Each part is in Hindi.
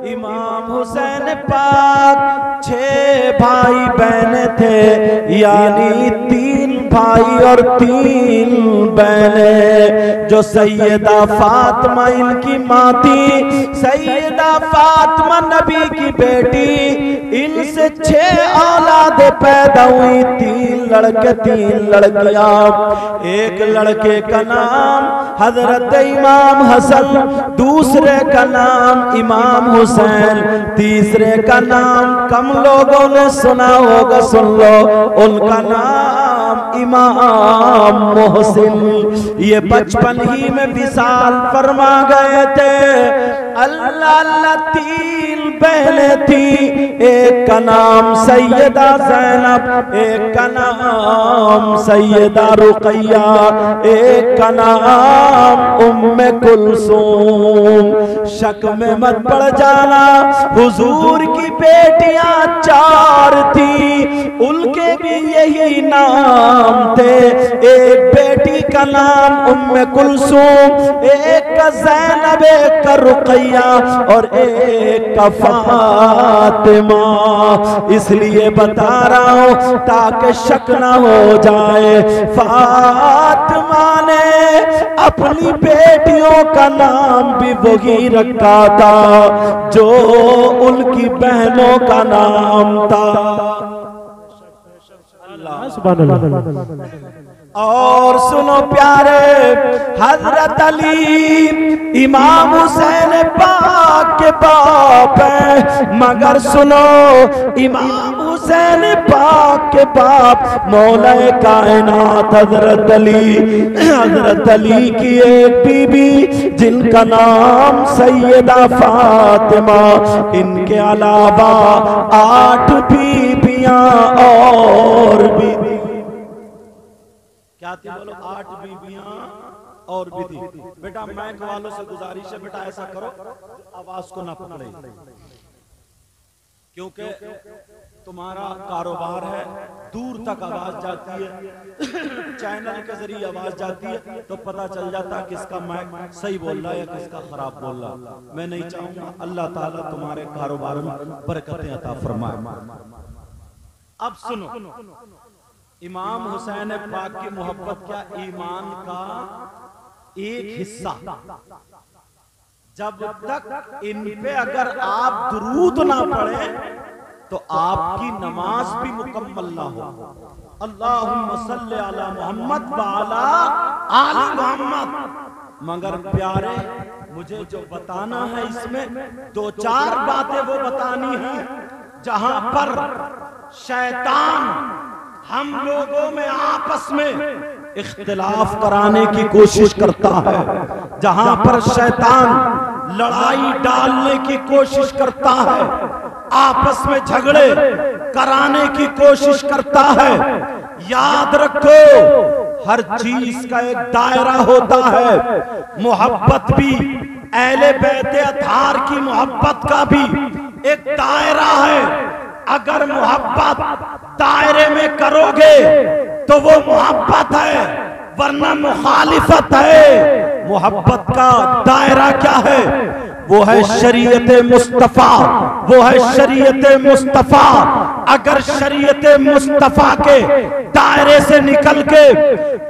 इमाम हुसैन पाक 6 भाई बहन थे, यानी 3 भाई और 3 बहनें। जो सैयदा फातिमा इनकी माँ थी, सैयदा फातिमा नबी की बेटी, इनसे 6 औलादे पैदा हुई, 3 लड़के 3 लड़कियां। एक लड़के का नाम हजरत इमाम हसन, दूसरे का नाम इमाम हुसैन, तीसरे का नाम कम लोगों ने सुना होगा, सुन लो, उनका नाम इमाम मोहसिन। ये बचपन ही में विसाल फरमा गए थे। अल्लाह अल्लाह 3 बहनें थी, एक का नाम सैयदा ज़ैनब, एक का नाम सैयदा रुक़ैया, एक का नाम उम्मे कुलसूम। शक में मत पड़ जाना, हुजूर की बेटियां 4 थी, उनके भी यही नाम थे। एक बेटी का नाम उम्मे कुलसूम, एक का ज़ैनब, एक का रुक़ैया और एक का फातिमा। इसलिए बता रहा हूं ताकि शक ना हो जाए। फातिमा ने अपनी बेटियों का नाम भी वही रखा था जो उनकी बहनों का नाम था। और सुनो प्यारे, हजरत अली इमाम हुसैन पाक के बाप है, मगर सुनो इमाम हुसैन पाक के बाप मौला कायनात हजरत अली की एक बीबी जिनका नाम सैयदा फातिमा, इनके अलावा 8 बीबियां और भी क्या थी बोलो, 8 बीबियां और भी थी। बेटा माइक वालों से गुजारिश है, बेटा ऐसा करो आवाज को ना पकड़े, क्योंकि तुम्हारा कारोबार है, दूर तक आवाज जाती है, चैनल के जरिए आवाज जाती है, तो पता चल जाता है किसका माइक सही बोल रहा है या किसका खराब बोल रहा है। मैं नहीं चाहूंगा, अल्लाह ताला तुम्हारे कारोबार में बरकतें अता फरमाए। अब सुनो, इमाम हुसैन पाक की मोहब्बत क्या ईमान का एक हिस्सा। जब तक इन पे अगर आप दुरूद ना पढ़े तो आपकी नमाज भी मुकम्मल ना हो। अल्लाहुम्मा सल्ली अला मोहम्मद व अला आलि मोहम्मद। मगर प्यारे, मुझे जो बताना है इसमें 2-4 बातें वो बतानी है जहां पर शैतान हम लोगों में आपस में इख्तिलाफ कराने की कोशिश करता है, जहां पर शैतान लड़ाई डालने की कोशिश करता है, आपस में झगड़े कराने की कोशिश करता है। याद रखो, हर चीज का एक दायरा होता है। मोहब्बत भी, अहले बैत अतार की मोहब्बत का भी एक दायरा है। अगर मोहब्बत दायरे में करोगे तो वो मोहब्बत है, वरना मुखालिफत है। मोहब्बत का दायरा क्या है? वो है शरीयत मुस्तफा, वो है शरीयत मुस्तफा। अगर शरीयत मुस्तफा के दायरे से निकल के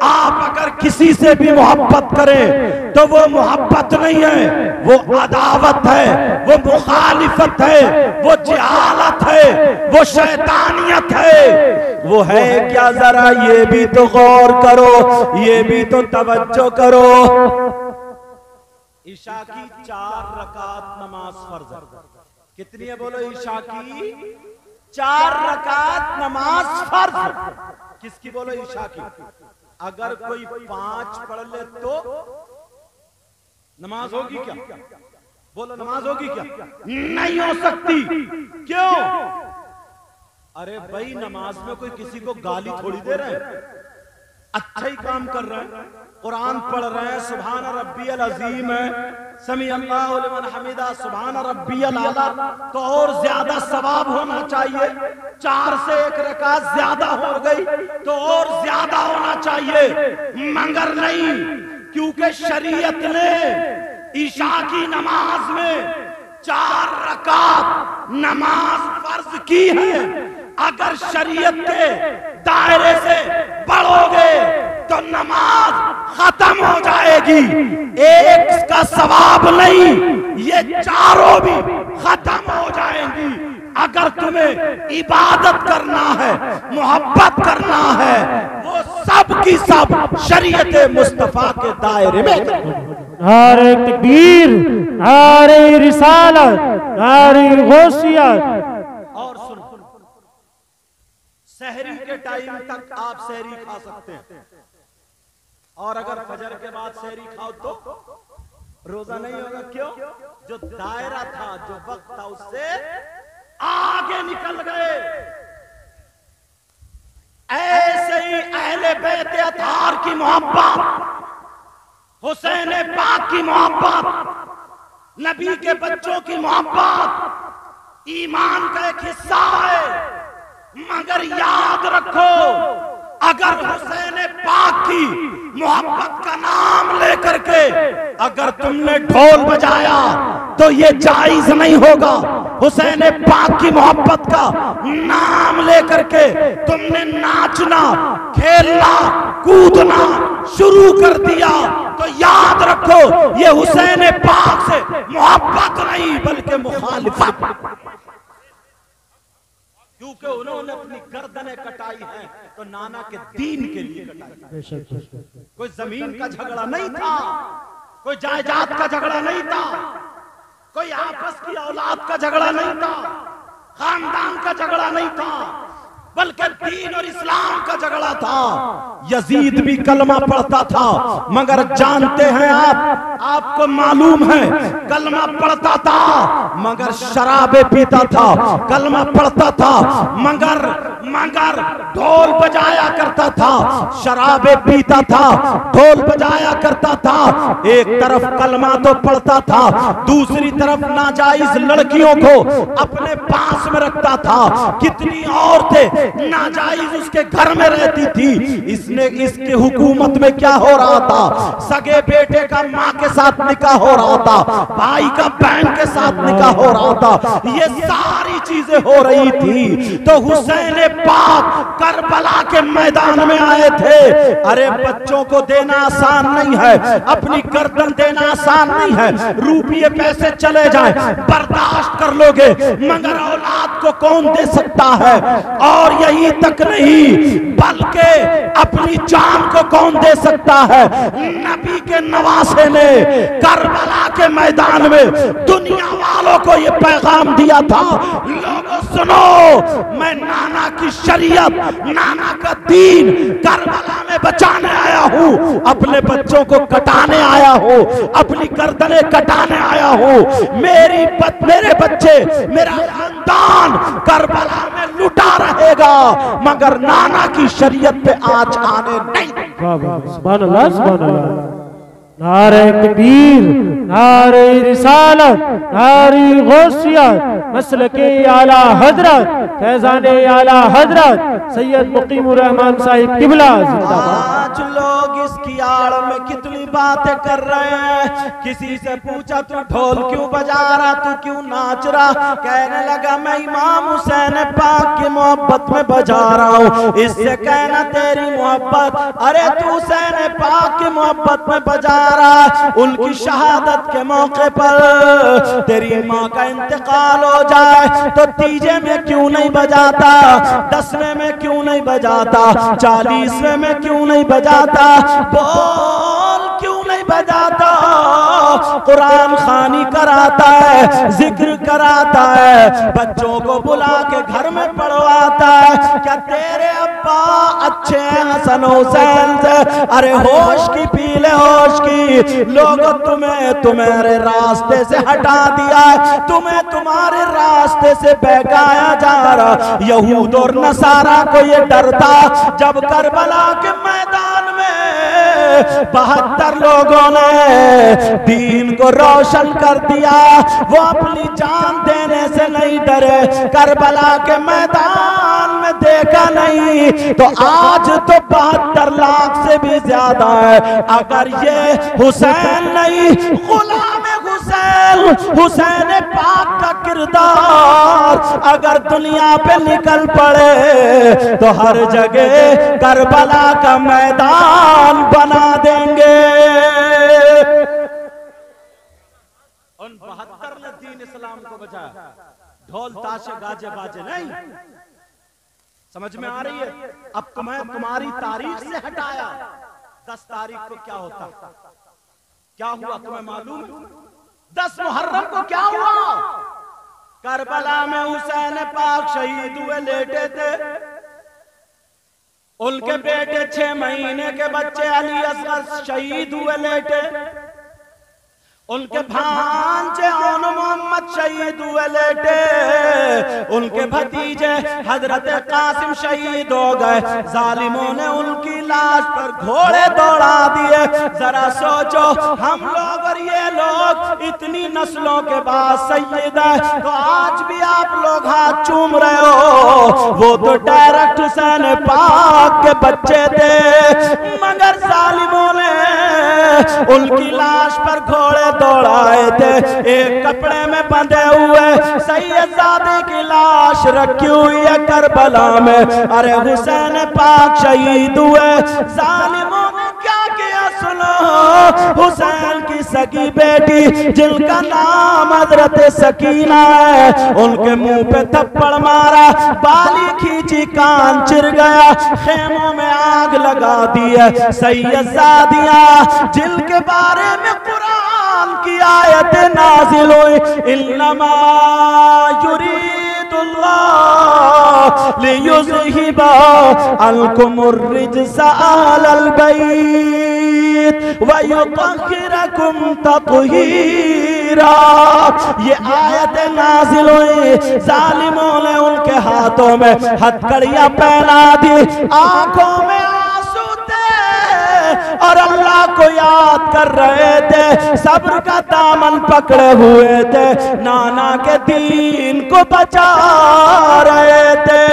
आप अगर किसी से भी मोहब्बत करें तो वो मोहब्बत नहीं है, वो अदावत है, वो मुखालिफत है, वो जिहालत है, वो शैतानियत है। वो है क्या, जरा ये भी तो गौर करो, ये भी तो तवज्जो करो। ईशा की 4 रकात नमाज फर्ज है। कितनी है बोलो? ईशा की 4 रकात नमाज फर्ज। किसकी बोलो? ईशा की। अगर कोई 5 पढ़ ले तो नमाज होगी क्या? बोलो, नमाज होगी क्या? नहीं हो सकती। क्यों? अरे भाई, नमाज में कोई किसी को गाली थोड़ी दे रहे हैं, अच्छा ही काम कर रहे हैं, कुरान पढ़ रहे हैं, सुभान रब्बियल अजीम है, समी अल्लाहु लिमन हमिदा, सुभान रब्बियल आला, तो और ज्यादा सवाब होना चाहिए। 4 से 1 रकात ज्यादा हो गई तो और ज्यादा होना चाहिए, मगर नहीं, क्योंकि शरीयत ने ईशा की नमाज में 4 रकात नमाज फर्ज की है, अगर शरीयत के दायरे से बढ़ोगे तो नमाज खत्म हो जाएगी। एक का सवाब नहीं, ये चारों भी खत्म हो जाएंगी। अगर तुम्हें इबादत करना है, मोहब्बत करना है, वो सब की सब शरीयत मुस्तफा के दायरे में। नारे तकबीर, नारे रिसालत, नारे गौसियत। और सुनो, सहरी के टाइम तक आप सहरी खा सकते हैं, और अगर फजर के बाद सहरी खाओ तो रोजा नहीं होगा। क्यों? जो दायरा था, जो वक्त था, उससे आगे निकल गए। ऐसे ही अहले बैत अतार की मोहब्बत, हुसैन पाक की मोहब्बत, नबी के बच्चों की मोहब्बत ईमान का एक हिस्सा है। मगर याद रखो, अगर हुसैन पाक की मोहब्बत का नाम लेकर के अगर तुमने ढोल बजाया तो ये जायज नहीं होगा। हुसैन पाक की मोहब्बत का नाम लेकर के तुमने नाचना, खेलना, कूदना शुरू कर दिया तो याद रखो, ये हुसैन पाक से मोहब्बत नहीं बल्कि मुखालिफत। क्योंकि उन्होंने अपनी गर्दनें कटाई हैं तो नाना के दीन के लिए कटाई। कोई जमीन का झगड़ा नहीं था, कोई जायदाद का झगड़ा नहीं था, कोई आपस की औलाद का झगड़ा नहीं था, खानदान का झगड़ा नहीं था, बल्कि दीन और इस्लाम का झगड़ा था। यजीद भी कलमा पढ़ता था, मगर जानते हैं आपको मालूम है, कलमा पढ़ता था मगर शराबे पीता था, कलमा पढ़ता था मगर ढोल बजाया करता था, शराबे पीता था, ढोल बजाया करता था। एक तरफ कलमा तो पढ़ता था, दूसरी तरफ नाजायज लड़कियों को अपने पास में रखता था। कितनी औरतें नाजायज उसके घर में रहती थी। इसके हुकूमत में क्या हो रहा था? सगे बेटे का माँ के साथ निकाह हो रहा था, भाई का बहन के साथ निकाह हो रहा था, ये सारी चीजें हो रही थी। तो हुसैन पाक करबला के मैदान में आए थे। अरे बच्चों को देना आसान नहीं है, अपनी गर्दन देना आसान नहीं है, रुपये पैसे चले जाए बर्दाश्त कर लोगे, मगर औलाद को कौन दे सकता है? और यही तक नहीं, बल्कि अपनी जान को कौन दे सकता है? नबी के नवासे ने करबला के मैदान में दुनिया वालों को यह पैगाम दिया था, लोगों सुनो, मैं नाना की शरीयत, नाना का दीन करबला में बचाने आया हूँ, अपने बच्चों को कटाने आया हूँ, अपनी गर्दनें कटाने आया हूँ। मेरे बच्चे, मेरा खानदान करबला में लुटा रहेगा, मगर नाना की शरीयत पे आज आने नहीं। सुभान अल्लाह, सुभान अल्लाह। नारे तकबीर, नारे रिसालत, नारे गौसियत, मसलके आला हजरत, फैजाने आला हजरत सैयद मुकीमुर रहमान साहिब किबला जिंदाबाद। आज लोग इसकी आड़ में कितनी बातें कर रहे हैं। किसी से पूछा तू ढोल क्यों बजा रहा, तू क्यों नाच रहा? कहने लगा मैं इमाम हुसैन पाक की मोहब्बत में बजा रहा हूँ। इससे कहना तेरी मोहब्बत, अरे तू हुसैन पाक की मोहब्बत में बजा रहा, उनकी शहादत के मौके पर तेरी माँ का इंतकाल हो जाए तो तीजे में क्यों नहीं बजाता, 10वें में क्यों नहीं बजाता, 40वें में क्यों नहीं बजाता, बोल क्यों नहीं बजाता? कुरान खानी कराता है, जिक्र कराता है, बच्चों को बुला के घर में पढ़वाता है। क्या तेरे अब्बा अच्छे हैं हसन हुसैन से? अरे होश की पीले होश की, लोग तुम्हारे रास्ते से हटा दिया है, तुम्हें तुम्हारे रास्ते से बहकाया जा रहा। यहूद और नसारा को ये डर था जब करबला के मैदान में 72 लोगों ने दीन को रोशन कर दिया, वो अपनी जान देने से नहीं डरे, करबला के मैदान में देखा नहीं तो आज तो 72 लाख से भी ज्यादा है। अगर ये हुसैन नहीं, गुलाम हुसैन हुसैन पाक का किरदार अगर दुनिया पे निकल पड़े तो हर जगह करबला का मैदान बना देंगे। उन 72 ने दीन इस्लाम को बचाया, ढोल ताशे गाजे बाजे नहीं। समझ में आ रही है? अब तुम्हें तुम्हारी तारीख से हटाया। 10 तारीख को क्या होता, क्या हुआ तुम्हें मालूम है? 10 मुहर्रम को क्या हुआ? करबला में हुसैन पाक शहीद हुए, लेटे थे। उनके बेटे 6 महीने के बच्चे अली असगर शहीद हुए, लेटे। उनके भांजे औन मोहम्मद शहीद हुए, लेटे। उनके भतीजे हजरत कासिम शहीद हो गए। जालिमों ने उनकी लाश पर घोड़े दौड़ा दिए। जरा सोचो, हम लोग और ये लोग इतनी नस्लों के बाद सैयद है, तो आज भी आप लोग हाथ चूम रहे हो। वो तो डायरेक्ट हुसैन पाक के बच्चे थे, मगर जालिमों ने उनकी लाश पर घोड़े दौड़ाए थे। एक कपड़े में बंधे हुए सैयदजादे की लाश रखी हुई है करबला में। अरे हुसैन पाक शहीद हुए, जालिमों ने क्या किया सुनो। हुसैन की सगी बेटी जिनका नाम हजरत सकीना है, उनके मुंह पे थप्पड़ मारा, बाली खींची, कान चिर गया, खेमों में आग लगा दी है। सैयदजादियां जिनके बारे में कुरान की आयत नाजिल हुई, इन्नमा युरीदुल्लाह लियुज़हिबा अन्कुमुर रिज्सा अहलल बैत व युतहिरकुम तत्हीरा। ये आयत नाजिल हुई, जालिमों ने उनके हाथों में हथकड़ियां पहना दी, आंखों में और अल्लाह को याद कर रहे थे, सब्र का दामन पकड़े हुए थे, नाना के दीन को बचा रहे थे।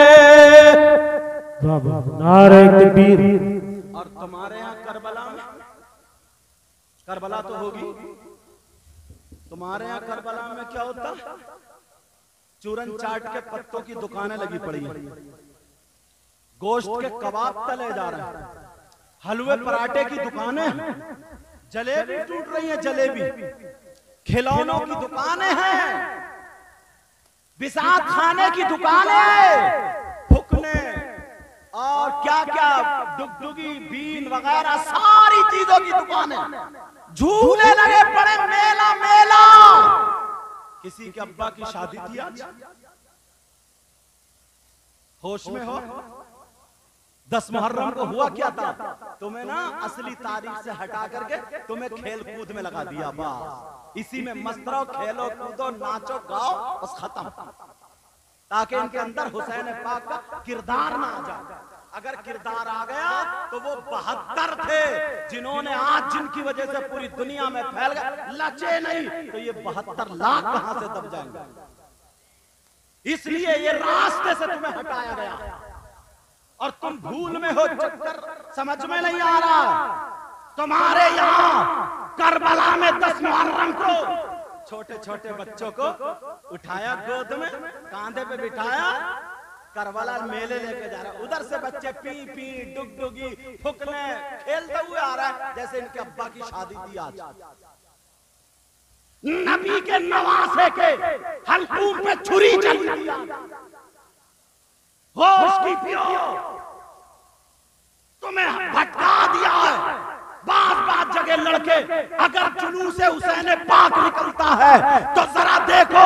नारे तकबीर। और तुम्हारे यहाँ करबला में, करबला तो होगी, तुम्हारे यहाँ करबला में क्या होता? चूरन चाट के पत्तों की दुकानें लगी पड़ी हैं, गोश्त के कबाब तले जा रहे हैं, हलवे पराठे की दुकानें, जलेबी टूट रही है, जलेबी, खिलौनों की दुकानें हैं, बिसात खाने की दुकानें, फुकने और क्या क्या डुगडुगी बीन वगैरह सारी चीजों की दुकानें, झूले लगे पड़े, मेला मेला। किसी के अब्बा की शादी थी आज, होश में हो? 10 मुहर्रम को हुआ क्या था? तुम्हें ना असली तारीख से हटा करके तुम्हें खेल कूद में लगा दिया। बस इसी में मस्त रहो, खेलो कूदो, नाचो गाओ, बस खत्म, ताकि इनके अंदर हुसैन पाक का किरदार ना आ जाए। अगर किरदार आ गया तो वो 72 थे जिन्होंने आज जिनकी वजह से पूरी दुनिया में फैल गए, लचे नहीं तो ये 72 लाख कहां से दब जाएंगे। इसलिए ये रास्ते से तुम्हें हटाया गया और तुम भूल में हो, चक्कर समझ में नहीं आ रहा। तुम्हारे यहाँ करबला में 10 मुहर्रम को छोटे छोटे बच्चों को उठाया, गोद में कांधे पे बिठाया, करबला मेले लेके जा रहा है। उधर से बच्चे पी पी डुगडुगी फुकने खेलते हुए आ रहा है जैसे इनके अब्बा की शादी थी आज। नबी के नवासे के हल्कूम पे छुरी चली, होश की पियो, तुम्हें भटका दिया है। बात जगह लड़के अगर जुलूस हुसैन पाक निकलता है तो जरा देखो,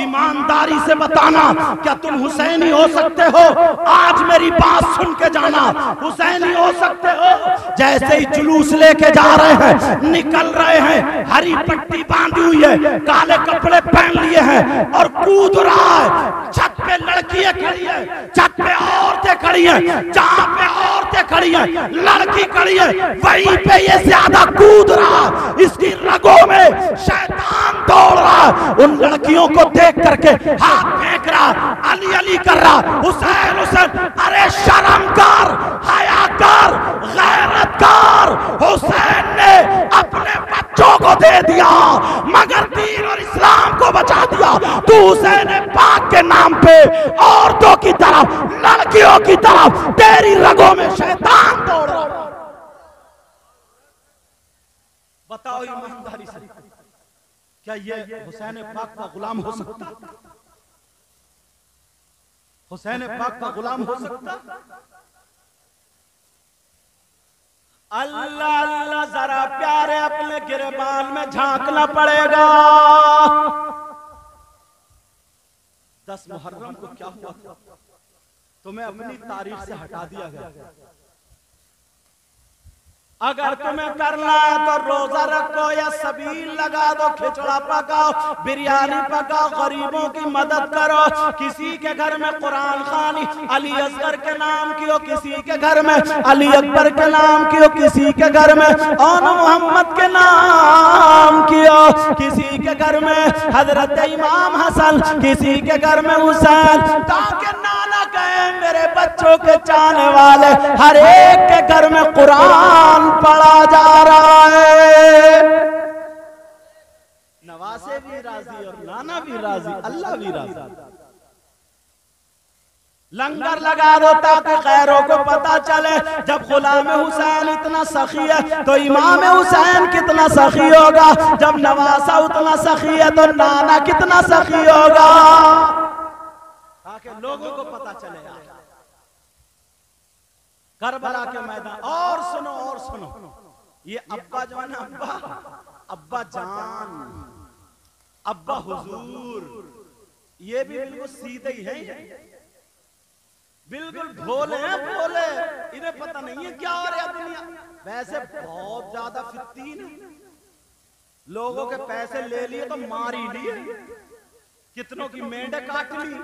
ईमानदारी से बताना, क्या तुम हुसैनी हो सकते हो? आज मेरी बात सुन के जाना, हुसैनी हो सकते हो? जैसे ही जुलूस लेके जा रहे हैं, निकल रहे हैं, हरी पट्टी बांधी हुई है, काले कपड़े पहन लिए हैं और कूद रहा है। छत पे लड़कियां खड़ी है, छत पे औरतें खड़ी हैं, जहां पे औरतें खड़ी हैं लड़की खड़ी है, वहीं पे ये ज्यादा कूद रहा, इसकी रगों में शैतान दौड़ रहा। उन लड़कियों को देख करके हाथ फेंक रहा, अली अली कर रहा, हुसैन हुसैन। अरे शर्म कर, हया कर, गैरत कर। हुसैन ने अपने बच्चों को दे दिया, मगर दीन और बचा दिया। तू हुसैन पाक के नाम पे औरतों की तरफ, लड़कियों की तरफ, तेरी रगों में शैतान दौड़ रहा। बताओ ईमानदारी से, क्या ये हुसैन पाक का गुलाम हो सकता? हुसैन पाक का गुलाम हो सकता? अल्लाह अल्लाह, जरा प्यारे अपने गिरबान में झांकना पड़ेगा। 10 मुहर्रम को क्या हुआ था? तुम्हें अपनी तारीख से हटा दिया गया। अगर तुम्हें करना है तो रोजा रखो या सबील लगा दो, खिचड़ा पकाओ, बिरयानी पकाओ, गरीबों की मदद करो। किसी के घर में कुरान खानी अली असगर के नाम की हो, किसी के घर में अली अकबर के नाम की हो, किसी के घर में औन मोहम्मद के नाम की हो, किसी के घर में हजरत इमाम हसन, किसी के घर में हुसैन, ताकि नाना कहे मेरे बच्चों के चाहने वाले हर एक के घर में कुरान पढ़ा जा रहा है। नवासे भी राजी और नाना भी राजी, अल्लाह भी राजी। लंगर लगा दो ताकि गैरों को पता चले। जब गुलाम हुसैन इतना सखी है तो इमाम हुसैन कितना सखी होगा। जब नवासा उतना सखी है तो नाना कितना सखी होगा, ताकि लोगों को पता चले। करबला के मैदान। और सुनो, ये अब्बा जो है ना, अब्बा जान, अब्बा हुजूर, ये भी बिल्कुल सीधे ही है, बिल्कुल भोले हैं, भोले। इन्हें पता नहीं है क्या हो रहा है दुनिया। वैसे बहुत ज्यादा फित्तीन, लोगों के पैसे ले लिए तो मार ही लिए, कितनों की मेंढे काट ली,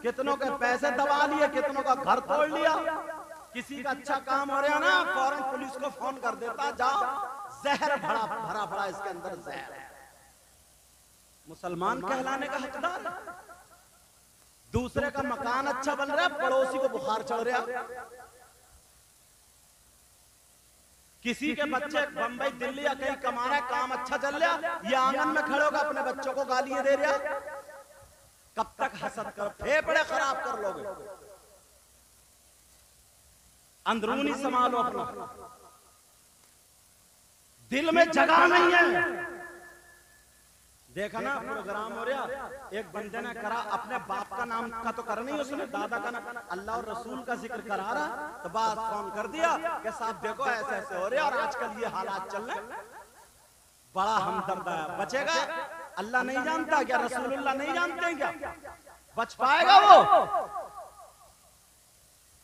कितनों के पैसे दबा लिए, कितनों का घर तोड़ लिया। किसी का अच्छा काम हो रहा ना, फौरन पुलिस को फोन कर देता, जाओ जहर भरा भरा इसके अंदर जहर है। मुसलमान कहलाने का हकदार। दूसरे का मकान अच्छा बन रहा है, पड़ोसी को बुखार चढ़ रहा। किसी के बच्चे बंबई दिल्ली या कहीं कमा रहा है, काम अच्छा चल रहा, ये आंगन में खड़े होकर अपने बच्चों को गालियां दे रहा। कब तक हसद कर, फेफड़े खराब कर लोगे। अंदरूनी संभालो अपना, दिल में जगह नहीं है। देखा ना प्रोग्राम हो रहा, एक बंदे ने करा, अपने बाप का नाम का तो कर नहीं, उसने दादा का नाम, अल्लाह और रसूल का जिक्र करा रहा, तो बात फोन कर दिया कि साहब देखो ऐसे ऐसे हो रहे और आजकल ये हालात चल रहे। बड़ा हमदर्द है। बचेगा? अल्लाह नहीं जानता क्या? रसूलुल्लाह नहीं जानते क्या? बच पाएगा वो?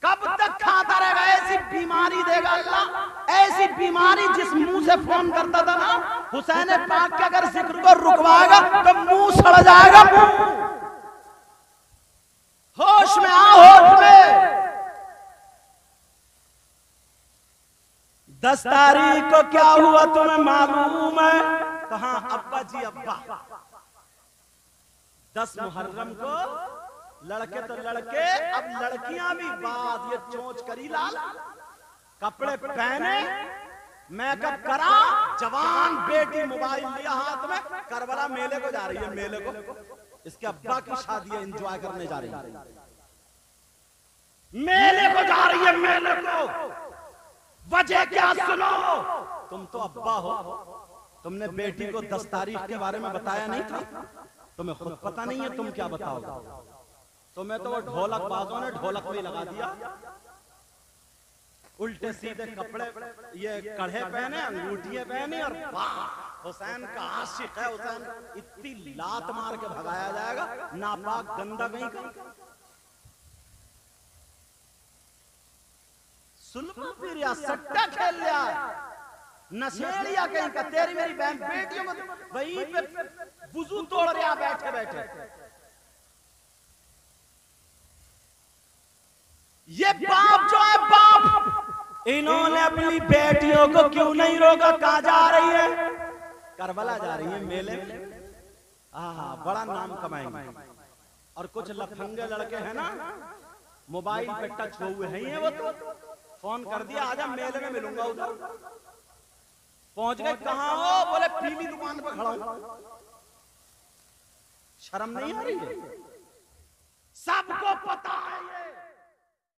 कब तक खाता रहेगा? ऐसी बीमारी देगा अल्लाह, ऐसी बीमारी जिस मुंह से फोन करता था ना हुसैन पाक के, अगर जिक्र को रुकवाएगा तो मुंह सड़ जाएगा। होश में आओ, होश में। 10 तारीख को क्या हुआ तुम्हें मालूम है? कहां अब्बा जी, अब्बा 10 मुहर्रम को लड़के तो लड़के, अब लड़कियां भी बात, ये चोंच करी लाल, कपड़े पहने, मेकअप करा, जवान बेटी मोबाइल लिया हाथ में, करबला मेले को जा रही है। मेले को इसके अब्बा की शादी एंजॉय करने जा रही है, मेले को जा रही है, मेले को। वजह क्या सुनो, तुम तो अब्बा हो, तुमने बेटी को 10 तारीख के बारे में बताया नहीं था, तुम्हें खुद पता नहीं है, तुम क्या बताओगे? तुम्हें तो वो ढोलक बाजों ने ढोलक में लगा दिया, उल्टे सीधे कपड़े, ये कढ़े पहने, अंगूठियां पहनी, और हुसैन का आशिक है, हुसैन इतनी लात मार के भगाया जाएगा, नापाक गंदा कहीं का। सुल्फा पी लिया, सट्टा खेल लिया, नशेड़िया कहीं का। तेरी मेरी बहन बेटियों को वहीं पे वुजू तोड़ रहा बैठे बैठे। ये बाप जो है बाप, इन्होंने अपनी बेटियों को क्यों नहीं रोका? कहां जा रही है? करबला जा रही है मेले में। बड़ा नाम कमाएंगे। और कुछ लफंगे लड़के हैं ना, मोबाइल पे टच हुए हैं, वो तो फोन कर दिया, आजा मेले में मिलूंगा उधर। पहुंच गए, कहां हो? बोले पीली दुकान पर खड़ा हूं। शर्म नहीं आ रही है?